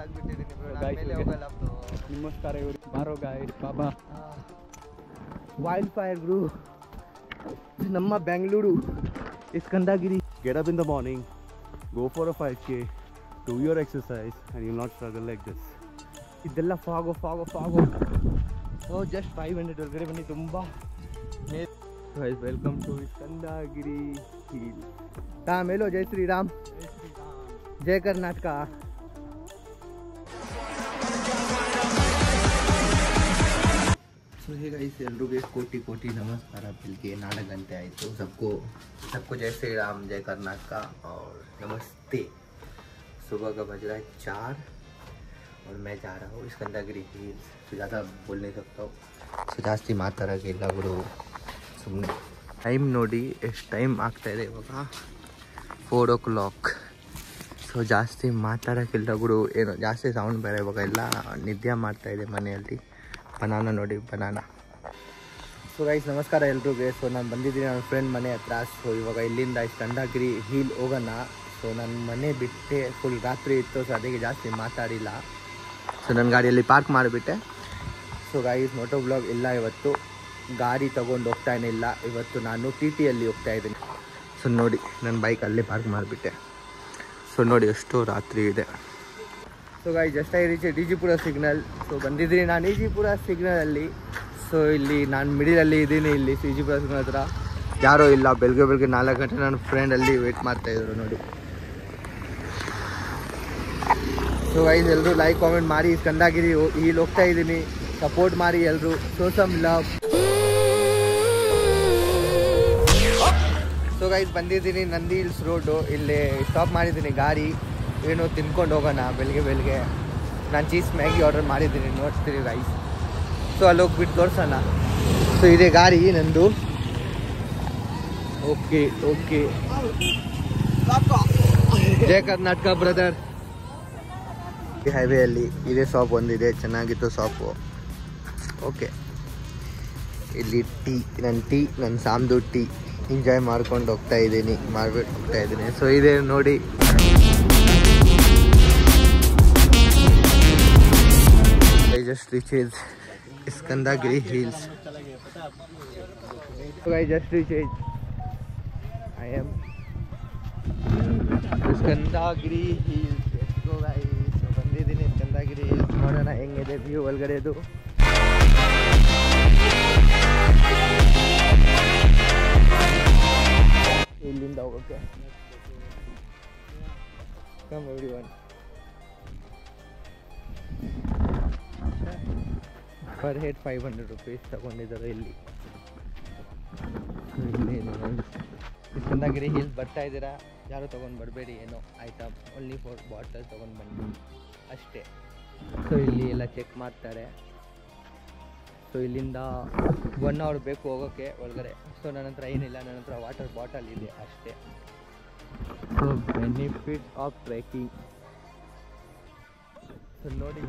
ಸುಸ್ತಾಗ್ಬಿಟ್ಟಿದ್ದೀನಿ bro, ನಾನು ಮೇಲೆ ಹೋಗಲ್ಲ ಬ್ರೋ. ನಮಸ್ಕಾರ ಇವರು ಬಾರೋ ಗಾಯ್ಸ್ ಬಾಬಾ. ವೈಲ್ಡ್ ಫೈರ್ ಬ್ರೋ, ನಮ್ಮ Bengaluru Skandagiri. Get up in the morning, go for a 5k, do your exercise and you'll not struggle like this. ಇದೆಲ್ಲ ಫಾಗೋ ಜಸ್ಟ್ 500 ಒಳಗಡೆ ಬನ್ನಿ. ತುಂಬ ವೆಲ್ಕಮ್ ಟು ಸ್ಕಂದಗಿರಿ ಹಿಲ್. ಮೇಲೋ ಜೈ ಶ್ರೀರಾಮ್, ಜೈ ಕರ್ನಾಟಕ. ಸೊ ಹೀಗೆ ಎಲ್ರಿಗೂ ಕೋಟಿ ನಮಸ್ಕಾರ. ಬೆಳಿಗ್ಗೆ 4 ಗಂಟೆ ಆಯಿತು. सबको जय श्री राम, जय कर्नाटका और नमस्ते. सुबह का बज रहा है 4 और मैं जा रहा हूँ स्कंदगिरी हिल्स. तो ज़्यादा बोल नहीं सकता हूँ, ಸೊ ಜಾಸ್ತಿ ಮಾತಾಡೋಕ್ಕಿಲ್ಲ ಬಿಡು. ಸುಮ್ಮನೆ ಟೈಮ್ ನೋಡಿ ಎಷ್ಟು ಟೈಮ್ ಆಗ್ತಾಯಿದೆ ಇವಾಗ, 4 o'clock. ಸೊ ಜಾಸ್ತಿ ಮಾತಾಡೋಕ್ಕಿಲ್ಲ ಬಿಡು. ಏನು ಜಾಸ್ತಿ ಸೌಂಡ್ ಬೇರೆ ಇವಾಗ ಎಲ್ಲ ನಿದ್ದೆ ಮಾಡ್ತಾಯಿದೆ ಮನೆಯಲ್ಲಿ. ಬನಾನಾ ನೋಡಿ, ಬನಾನಾ. ಸೊ ಗೈಸ್ ನಮಸ್ಕಾರ ಎಲ್ರಿಗೂ. ಸೊ ನಾನು ಬಂದಿದ್ದೀನಿ ನನ್ನ ಫ್ರೆಂಡ್ ಮನೆ ಹತ್ರ. ಸೊ ಇವಾಗ ಇಲ್ಲಿಂದ ಸ್ಕಂದಗಿರಿ ಹಿಲ್ ಹೋಗೋಣ. ಸೊ ನನ್ನ ಮನೆ ಬಿಟ್ಟೆ ಫುಲ್ ರಾತ್ರಿ ಇತ್ತು, ಸೊ ಅದಕ್ಕೆ ಜಾಸ್ತಿ ಮಾತಾಡಿಲ್ಲ. ಸೊ ನನ್ನ ಗಾಡಿಯಲ್ಲಿ ಪಾರ್ಕ್ ಮಾಡಿಬಿಟ್ಟೆ. ಸೊ ಗೈಸ್ ಮೋಟೋ ಬ್ಲಾಗ್ ಇಲ್ಲ ಇವತ್ತು, ಗಾಡಿ ತೊಗೊಂಡು ಹೋಗ್ತಾಯಿಲ್ಲ ಇವತ್ತು. ನಾನು TTಯಲ್ಲಿ ಹೋಗ್ತಾ ಇದ್ದೀನಿ. ಸೊ ನೋಡಿ ನನ್ನ ಬೈಕ್ ಅಲ್ಲೇ ಪಾರ್ಕ್ ಮಾಡಿಬಿಟ್ಟೆ. ಸೊ ನೋಡಿ ಎಷ್ಟು ರಾತ್ರಿ ಇದೆ. So guys just I reach ಡಿಜಿಪುರ ಸಿಗ್ನಲ್. ಸೊ ಬಂದಿದ್ದೀನಿ ನಾನು ಡಿಜಿಪುರ ಸಿಗ್ನಲಲ್ಲಿ. ಸೊ ಇಲ್ಲಿ ನಾನು ಮಿಡಿಲಲ್ಲಿ ಇದ್ದೀನಿ, ಇಲ್ಲಿ ಡಿಜಿಪುರ ಸಿಗ್ನಲ್ ಹತ್ರ ಯಾರೂ ಇಲ್ಲ. ಬೆಳಗ್ಗೆ 4 ಗಂಟೆ ನನ್ನ ಫ್ರೆಂಡ್ ಅಲ್ಲಿ ವೇಟ್ ಮಾಡ್ತಾಯಿದ್ರು ನೋಡಿ. ಸೊ ಗೈಸ್ ಎಲ್ಲರೂ ಲೈಕ್ ಕಾಮೆಂಟ್ ಮಾಡಿ. ಸ್ಕಂದಗಿರಿ ಇಲ್ಲಿ ಹೋಗ್ತಾ ಇದ್ದೀನಿ, ಸಪೋರ್ಟ್ ಮಾಡಿ ಎಲ್ಲರೂ. Show some love. So guys ಬಂದಿದ್ದೀನಿ ನಂದಿ ಹಿಲ್ಸ್ ರೋಡು. ಇಲ್ಲಿ ಸ್ಟಾಪ್ ಮಾಡಿದ್ದೀನಿ ಗಾಡಿ, ಏನೋ ತಿನ್ಕೊಂಡು ಹೋಗೋಣ. ಬೆಳಗ್ಗೆ ನಾನು ಚೀಸ್ ಮ್ಯಾಗಿ ಆರ್ಡರ್ ಮಾಡಿದ್ದೀನಿ, ನೋಡ್ತೀರಿ ಗೈಸ್. ಸೊ ಅಲ್ಲಿ ಹೋಗ್ಬಿಟ್ಟು ತೋರಿಸೋಣ. ಸೊ ಇದೆ ಗಾಡಿ ನಂದು. ಓಕೆ ಜೈ ಕರ್ನಾಟಕ ಬ್ರದರ್. ಈ ಹೈವೇಯಲ್ಲಿ ಇದೇ ಶಾಪ್ ಒಂದಿದೆ, ಚೆನ್ನಾಗಿತ್ತು ಶಾಪು. ಓಕೆ ಇಲ್ಲಿ ನನ್ನ ಸಾಮ್ದು ಟೀ ಎಂಜಾಯ್ ಮಾಡ್ಕೊಂಡು ಹೋಗ್ತಾ ಇದ್ದೀನಿ. ಸೊ ಇದೆ ನೋಡಿ. I just reached Skandagiri Hills. So I just reached. I am Skandagiri Hills. Let's go guys. So ಬಂದಿದ್ದೀನಿ Skandagiri Hills. ನೋಡೋಣ ಹೆಂಗಿದೆ ವ್ಯೂ ಒಳಗಡೆದು. ಇಲ್ಲಿಂದ ಹೋಗೋಕೆ. Come everyone. Per head 500 rupees ತಗೊಂಡಿದ್ದಾರೆ ಇಲ್ಲಿ. ಸ್ಕಂದಗಿರಿ ಹಿಲ್ಸ್ ಬರ್ತಾ ಇದ್ದೀರಾ, ಯಾರು ತೊಗೊಂಡು ಬರಬೇಡಿ ಏನೋ ಐಟಮ್, ಓನ್ಲಿ ಫಾರ್ ಬಾಟಲ್ ತೊಗೊಂಡು ಬನ್ನಿ ಅಷ್ಟೇ. ಸೊ ಇಲ್ಲಿ ಎಲ್ಲ ಚೆಕ್ ಮಾಡ್ತಾರೆ. ಸೊ ಇಲ್ಲಿಂದ 1 hour ಬೇಕು ಹೋಗೋಕ್ಕೆ ಒಳಗಡೆ. ಸೊ ನನ್ನ ಹತ್ರ ಏನಿಲ್ಲ, ನನ್ನ ಹತ್ರ ವಾಟರ್ ಬಾಟಲ್ ಇದೆ ಅಷ್ಟೇ. So benefit of trekking. So ನೋಡಿ.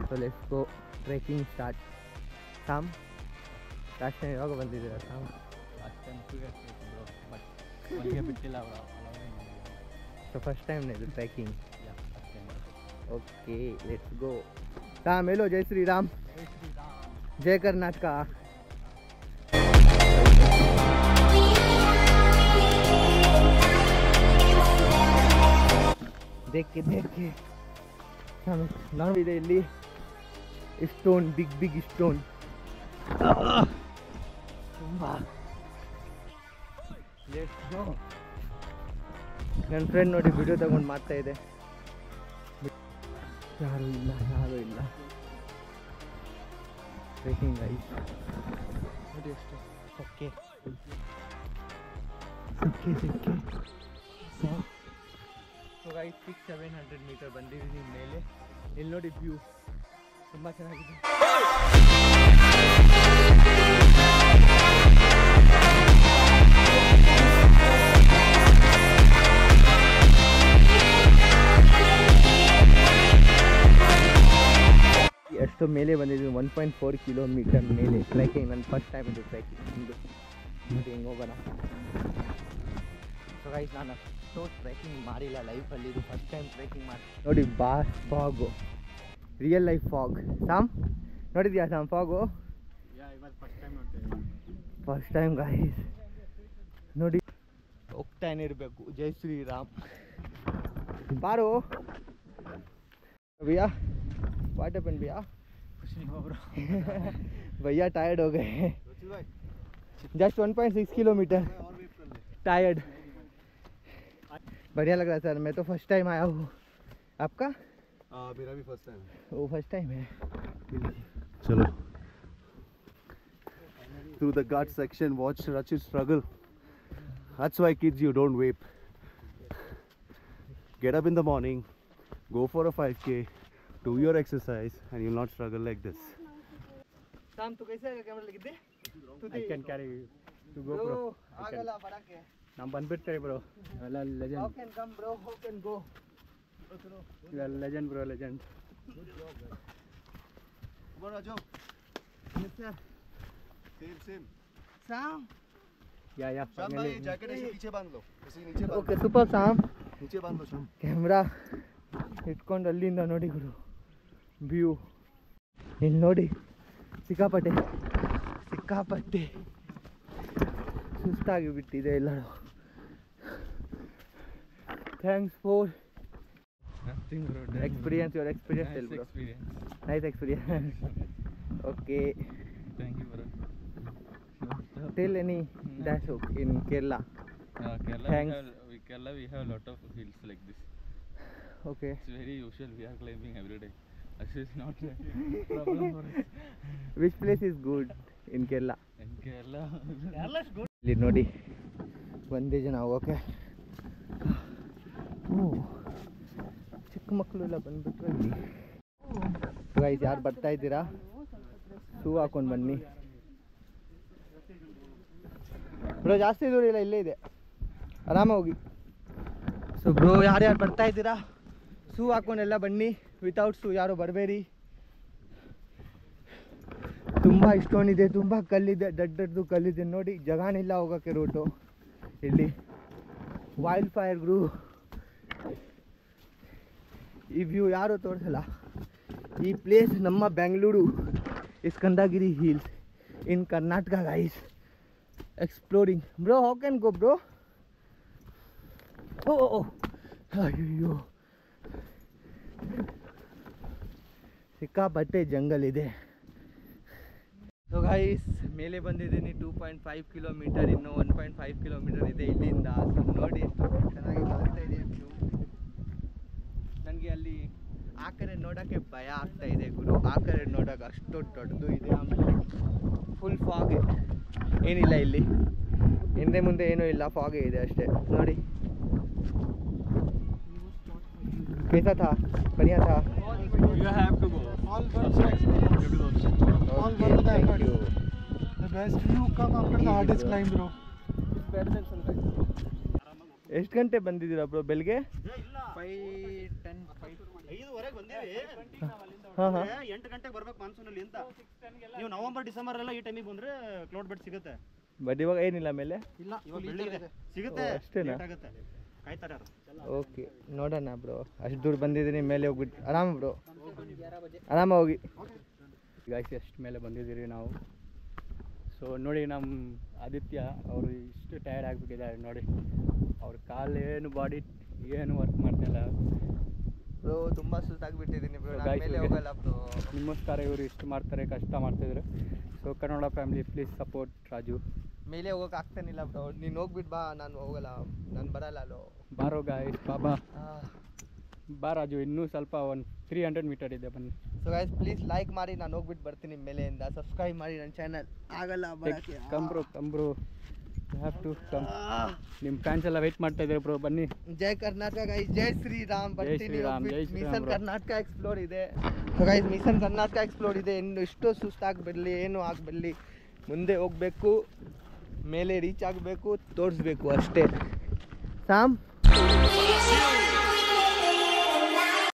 So let's go trekking start. Sam last time ಯಾವಾಗ ಬಂದಿದ್ದೀರಾ ಸಾಮ್? ಲಾಸ್ಟ್ ಟೈಮ್ 2 years ಬಟ್ ನನಗೆ ಬಿಟ್ಟಿಲ್ಲ ಅವರ. ಸೊ ಫಸ್ಟ್ ಟೈಮ್ ಇದು ಟ್ರೆಕಿಂಗ್. Okay let's go. ಸಾಮ್ ಹೇಳೋ ಜೈ ಶ್ರೀರಾಮ್, ಜೈ ಕರ್ನಾಟಕ. ದೇಖೆ ಇದೆ ಇಲ್ಲಿ ಸ್ಟೋನ್, ಬಿಗ್ ಸ್ಟೋನ್ ತುಂಬ. ನನ್ನ ಫ್ರೆಂಡ್ ನೋಡಿ ವಿಡಿಯೋ ತಗೊಂಡು ಮಾಡ್ತಾ ಇದೆ. ಯಾರೂ ಇಲ್ಲ. ಟ್ರೆಕಿಂಗ್ ಐಸ್ ನೋಡಿ ಎಷ್ಟು ಸಕ್ಕೆ. ಸೊ ಗೈಸ್ 600-700 ಮೀಟರ್ ಬಂದಿದ್ದೀನಿ ಮೇಲೆ. ಇಲ್ಲಿ ನೋಡಿ ವ್ಯೂ ತುಂಬ ಚೆನ್ನಾಗಿದೆ. ಎಷ್ಟು ಮೇಲೆ ಬಂದಿದ್ದೀನಿ, 1.4 ಕಿಲೋಮೀಟರ್ ಮೇಲೆ ಟ್ರೆಕಿಂಗ್. ನನ್ನ ಫಸ್ಟ್ ಟೈಮ್ ಇದು ಟ್ರೆಕಿಂಗ್. ನೋಡಿ ಹೆಂಗೆ ಹೋಗೋಣ. ಸೊ ಗೈಸ್ ನಾನು ಯಾವತ್ತೂ ಟ್ರೆಕ್ಕಿಂಗ್ ಮಾಡಿಲ್ಲ ಲೈಫಲ್ಲಿ, ಇದು ಫಸ್ಟ್ ಟೈಮ್ ಟ್ರೆಕ್ಕಿಂಗ್ ಮಾಡಿ ನೋಡಿ. Fog, real life fog. ಸಾಮ್ ನೋಡಿದ್ಯಾ ಸಾಮ್ ಫಾಗು? ಫಸ್ಟ್ ಟೈಮ್ ಗಾಯ್ಸ್ ನೋಡಿ. ಹೋಗ್ತಾನೆ ಇರಬೇಕು. ಜೈ ಶ್ರೀರಾಮ್. ಬಾರೋ भैया, व्हाट हैपेंड भैया? कुछ नहीं हुआ ब्रो. भैया टायर्ड हो गए. Just 1.6 kilometre tired. बढ़िया लग रहा है सर. मैं तो फर्स्ट टाइम आया हूँ. आपका? मेरा भी फर्स्ट टाइम. वो फर्स्ट टाइम है. चलो. Through the gut section, watch Rachit struggle. That's why kids, you don't vape. Get up in the morning, go for a 5k, do your exercise, and you'll not struggle like this. Sam, tu kaise camera legidde? I can carry to go, bro. Agala barake. Nam banbittere bro. Alla legend. How can come bro? How can go? You are legend bro, legend. Come on Raju. Yes sir. Same. Sam. Yeah. शाम भाई jacket ऐसे पीछे बांध लो, ऐसे नीचे बांध Okay, super Sam. नीचे बांध लो शाम. ಕ್ಯಾಮ್ರಾ ಇಟ್ಕೊಂಡು ಅಲ್ಲಿಂದ ನೋಡಿ ಗುರು ವ್ಯೂ. ಇಲ್ಲಿ ನೋಡಿ ಸಿಕ್ಕಾಪಟ್ಟೆ ಸುಸ್ತಾಗಿ ಬಿಟ್ಟಿದೆ ಎಲ್ಲರೂ. Thanks for experience. Your experience, tell bro. Nice experience. Okay. Thank you, bro. Tell any dash in Kerala. Kerala, Thanks. we have a lot of hills like this. Okay. It's very usual. We are climbing every day. Actually, it's not a problem for us. Which place is good in Kerala? In Kerala, ಇಲ್ಲಿ ನೋಡಿ ಒಂದೇ ಜನ ಹೋಗೋಕೆ. ಚಿಕ್ಕ ಮಕ್ಕಳು ಎಲ್ಲ ಬಂದ್ಬಿಟ್ರು ಇಲ್ಲಿ. Guys ಯಾರು ಬರ್ತಾ ಇದ್ದೀರಾ ಶೂ ಹಾಕೊಂಡು ಬನ್ನಿ ಬ್ರೋ. ಜಾಸ್ತಿ ದೂರ ಇಲ್ಲ, ಇಲ್ಲೇ ಇದೆ, ಆರಾಮ ಹೋಗಿ. ಸೊ ಬ್ರೋ ಯಾರ್ಯಾರು ಬರ್ತಾ ಇದ್ದೀರಾ ಶೂ ಹಾಕೊಂಡೆಲ್ಲ ಬನ್ನಿ. ವಿತೌಟ್ ಶೂ ಯಾರು ಬರಬೇಡಿ. ತುಂಬ ಇಷ್ಟೊಂದಿದೆ, ತುಂಬ ಕಲ್ಲಿದೆ, ದೊಡ್ಡದು ಕಲ್ಲಿದೆ ನೋಡಿ. ಜಗಾನಿಲ್ಲ ಹೋಗೋಕ್ಕೆ ರೂಟು. ಇಲ್ಲಿ ವೈಲ್ಡ್ ಫೈರ್ ಗ್ರೂ. ಈ ವ್ಯೂ ಯಾರು ತೋರಿಸಲ್ಲ. ಈ ಪ್ಲೇಸ್ ನಮ್ಮ Bengaluru Skandagiri hills in Karnataka guys. Exploring bro. How can go bro? ಓ ಅಯ್ಯೋ ಸಿಕ್ಕಾಪಟ್ಟೆ ಜಂಗಲ್ ಇದೆ. ಸೊ ಗೈಸ್ ಮೇಲೆ ಬಂದಿದ್ದೀನಿ. 2.5 ಕಿಲೋಮೀಟರ್, ಇನ್ನು 1.5 ಕಿಲೋಮೀಟರ್ ಇದೆ ಇಲ್ಲಿಂದ. ಸೊ ನೋಡಿ ಎಷ್ಟು ಚೆನ್ನಾಗಿ ಕಾಣಿಸ್ತಾ ಇದೆ ವ್ಯೂ. ನನಗೆ ಅಲ್ಲಿ ಆ ಕಡೆ ನೋಡೋಕ್ಕೆ ಭಯ ಆಗ್ತಾ ಇದೆ ಗುರು. ಆ ಕಡೆ ನೋಡೋಕೆ ಅಷ್ಟು ದೊಡ್ಡದು ಇದೆ, ಆಮೇಲೆ ಫುಲ್ ಫಾಗೆ. ಏನಿಲ್ಲ ಇಲ್ಲಿ, ಹಿಂದೆ ಮುಂದೆ ಏನೂ ಇಲ್ಲ, ಫಾಗೆ ಇದೆ ಅಷ್ಟೇ ನೋಡಿ. कैसा था? बढ़िया था. You have to go. All one Thank you. The best view come after the hardest climb bro. ಎಷ್ಟು ಗಂಟೆ ಬಂದಿದ್ದೀರಾ ಬ್ರೋ? ಬೆಳಗ್ಗೆ 5:10 5:05 ಬಂದಿವಿ. ಹಾಂ 8 ಗಂಟೆಗೆ ಬರ್ಬೇಕು ಮಾನ್ಸೂನಲ್ಲಿ ಅಂತ. ನೀವು ನವೆಂಬರ್ ಡಿಸೆಂಬರ್ ಎಲ್ಲ ಈ ಟೈಮಿಗೆ ಬಂದ್ರೆ ಕ್ಲೌಡ್ ಬೆಡ್ ಸಿಗುತ್ತೆ. ಬಟ್ ಇವಾಗ ಏನಿಲ್ಲ ಮೇಲೆ. ಇಲ್ಲ ಇವಾಗ ಬೆಳ್ಳಿದೆ ಸಿಗುತ್ತೆ. ಅಷ್ಟೇನಾ? ಲೇಟ್ ಆಗುತ್ತೆ, ಕಾಯ್ತಾರೆ ಯಾರು. ಓಕೆ ನೋಡೋಣ ಬ್ರೋ. ಅಷ್ಟು ದೂರ ಬಂದಿದ್ದೀನಿ, ಮೇಲೆ ಹೋಗ್ಬಿಟ್ಟು ಆರಾಮ ಬ್ರೋ, ಆರಾಮ ಹೋಗಿ. ಗಾಯ್ಸ್ ಎಷ್ಟು ಮೇಲೆ ಬಂದಿದ್ದೀರಿ ನಾವು. ಸೊ ನೋಡಿ ನಮ್ಮ ಆದಿತ್ಯ ಅವರು ಇಷ್ಟು ಟಯರ್ಡ್ ಆಗಿಬಿಟ್ಟಿದ್ದಾರೆ ನೋಡಿ. ಅವ್ರ ಕಾಲೇನು ಬಾಡಿ ಏನು ವರ್ಕ್ ಮಾಡ್ತಿಲ್ಲ ಬ್ರೋ. ತುಂಬ ಸುಸ್ತಾಗಿಬಿಟ್ಟಿದ್ದೀನಿ ಬ್ರೋ, Guys, ಮೇಲೆ ಹೋಗಲ್ಲ ಬ್ರೋ. ನಿಮ್ಮಸ್ಕಾರ ಇವರು ಇಷ್ಟು ಮಾಡ್ತಾರೆ, ಕಷ್ಟ ಮಾಡ್ತಿದ್ರು. So Kannada family please support Raju. ಮೇಲೆ ಹೋಗೋಕೆ ಆಗ್ತಾನಿಲ್ಲ ಬ್ರೋ. ನೀನು ಹೋಗ್ಬಿಟ್ಟು ಬಾ, ನಾನು ಹೋಗಲ್ಲ, ನಾನು ಬರಲ್ಲ ಅಲ್ಲೋ. ಬಾರೋ ಗಾಯ್ಸ್ ಬಾಬಾ ಬಾ ರಾಜು. ಇನ್ನೂ ಸ್ವಲ್ಪ ಒಂದು 300 ಮೀಟರ್ ಇದೆ, ಬನ್ನಿ. ಸೊ ಗೈಸ್ ಪ್ಲೀಸ್ ಲೈಕ್ ಮಾಡಿ, ನಾನು ಹೋಗ್ಬಿಟ್ಟು ಬರ್ತೀನಿ ಮೇಲೆಯಿಂದ. ಸಬ್ಸ್ಕ್ರೈಬ್ ಮಾಡಿ ನನ್ನ ಚಾನಲ್. ಆಗಲ್ಲ ಬರೋಕ್ಕೆ. Come bro you have to come. ನಿಮ್ಮ ಫ್ಯಾನ್ಸ್ ಎಲ್ಲ ವೆಯ್ಟ್ ಮಾಡ್ತಾ ಇದ್ದಾರೆ ಬ್ರೋ, ಬನ್ನಿ. ಜೈ ಕರ್ನಾಟಕ ಗೈಸ್, ಜೈ ಶ್ರೀರಾಮ್. ಬರ್ತೀನಿ. ಶ್ರೀರಾಮ್, ಜೈ Shriram mission bro. Karnataka explore ಇದೆ. So guys mission Karnataka explore ಇದೆ. ಇನ್ನು ಇಷ್ಟು ಸುಸ್ತಾಗಬಿಡಲಿ, ಏನು ಆಗಬಿಡಲಿ, ಮುಂದೆ ಹೋಗಬೇಕು, ಮೇಲೆ ರೀಚ್ ಆಗಬೇಕು, ತೋರಿಸ್ಬೇಕು ಅಷ್ಟೇ. ಸಾಮ್